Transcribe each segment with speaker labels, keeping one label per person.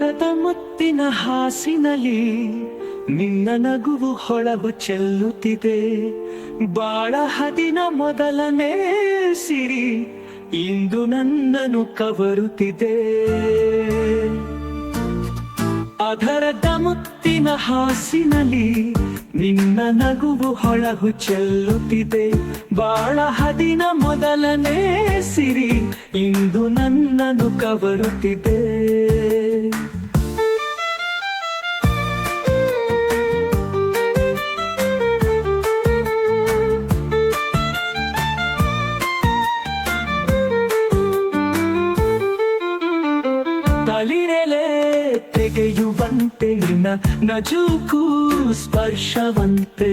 Speaker 1: ಅಧರದ ಮುತ್ತಿನ ಹಾಸಿನಲ್ಲಿ ನಿನ್ನ ನಗುವು ಹೊಳವು ಚೆಲ್ಲುತ್ತಿದೆ. ಬಾಳ ಹದಿನ ಮೊದಲನೇ ಸಿರಿ ಇಂದು ನನ್ನನ್ನು ಕವರುತ್ತಿದೆ. ಅಧರದ ಮುತ್ತಿನ ಹಾಸಿನಲ್ಲಿ ನಿನ್ನ ನಗುವು ಹೊಳಹು ಚೆಲ್ಲುತ್ತಿದೆ. ಬಾಳ ಹದಿನ ಮೊದಲನೇ ಸಿರಿ ಇಂದು ನನ್ನನ್ನು ಕವರುತ್ತಿದೆ. ತಳಿರೆಲೆ ತೆಗೆಯುವಂತೆ ನಿನ್ನ ನಜೂಕು ಸ್ಪರ್ಶವಂತೆ,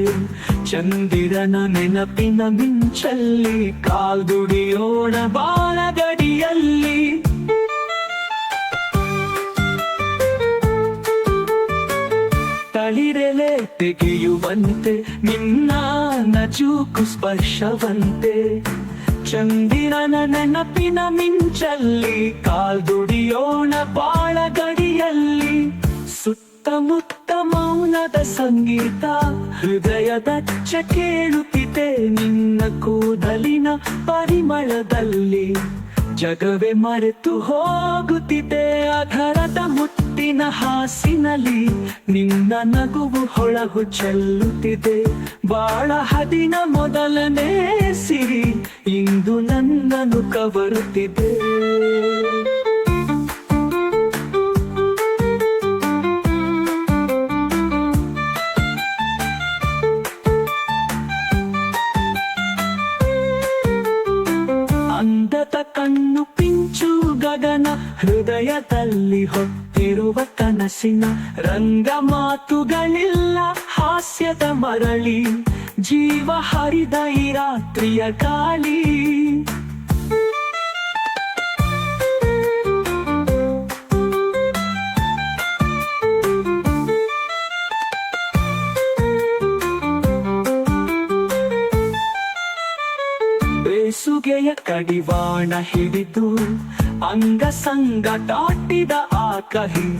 Speaker 1: ಚಂದಿರನ ನೆನಪಿನ ಮಿಂಚಲ್ಲಿ ಕಾಲ್ದುಡಿಯೋಣ ಬಾಳಗಡಿಯಲ್ಲಿ. ತಳಿರೆಲೆ ತೆಗೆಯುವಂತೆ ನಿನ್ನ ನಜೂಕು ಸ್ಪರ್ಶವಂತೆ, ಚಂದಿರನ ನೆನಪಿನ ಮಿಂಚಲ್ಲಿ ಕಾಲ್ದುಡಿಯೋಣ ಬಾಳಗಡಿಯಲ್ಲಿ. ಸುತ್ತಮುತ್ತ ಮೌನದ ಸಂಗೀತ ಹೃದಯದಚ್ಚ ಕೇಳುತ್ತಿದೆ. ನಿನ್ನ ಕೂದಲಿನ ಪರಿಮಳದಲ್ಲಿ ಜಗವೇ ಮರೆತು ಹೋಗುತ್ತಿದೆ. ಅಧರದ ಮುತ್ತಿನ ಹಾಸಿನಲ್ಲಿ ನಿನ್ನ ನಗುವು ಹೊಳಹು ಚೆಲ್ಲುತ್ತಿದೆ. ಬಾಳ ಹದಿನ ಮೊದಲನೇ ಸಿರಿ ಇಂದು ನನ್ನನ್ನು ಕವರುತ್ತಿದೆ. ಅಂದದ ಕಣ್ಣು ಪಿಂಚು ಗಗನ ಹೃದಯದಲ್ಲಿ ಹೊತ್ತಿರುವ ಕನಸಿನ ರಂಗ, ಮಾತುಗಳಿಲ್ಲ ಹಾಸ್ಯದ ಮರಳಿ ಜೀವ ಹರಿದ ಈ ರಾತ್ರಿಯ ಗಾಳಿ. ಬೇಸುಗೆಯ ಕಡಿವಾಣ ಹಿಡಿದು ಅಂಗ ಸಂಗ ದಾಟಿದ ಆ ಕಹಿ,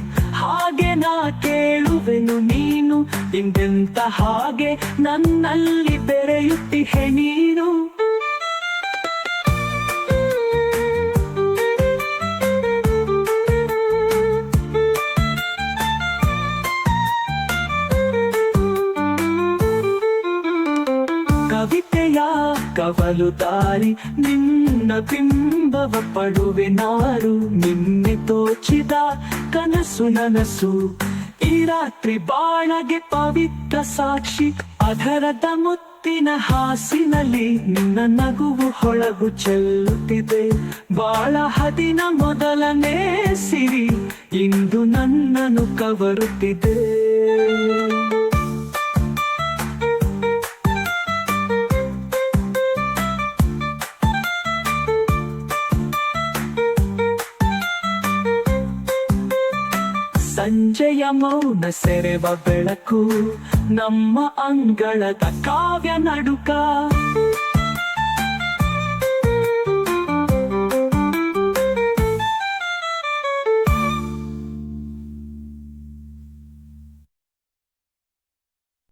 Speaker 1: ಹಾಗೆ ನಾ ಕೇಳುವೆನು ನೀನು ಇಂದೆಂತ ಹಾಗೆ ನನ್ನಲ್ಲಿ ಬೆರೆಯುತ್ತಿಹೆ ನೀನು. ಕವಿತೆಯ ಕವಲು ದಾರಿ ನಿನ್ನ ಬಿಂಬವ ಪಡುವೆ ನಾರು. ನಿನ್ನೆ ತೋಚಿದ ಕನಸು ನನಸು ಈ ರಾತ್ರಿ ಬಾಳಗೆ ಪವಿತ್ರ ಸಾಕ್ಷಿ. ಅಧರದ ಮುತ್ತಿನ ಹಾಸಿನಲ್ಲಿ ನಿನ್ನ ನಗುವು ಹೊಳಗು ಚೆಲ್ಲುತ್ತಿದೆ. ಬಾಳ ಹದಿನ ಮೊದಲನೇ ಸಿರಿ ಇಂದು ನನ್ನನ್ನು ಕವರುತ್ತಿದೆ. ಸಂಜೆಯ ಮೌನ ಸೆರೆವ ಬೆಳಕು ನಮ್ಮ ಅಂಗಳದ ಕಾವ್ಯ ನಡುಕ.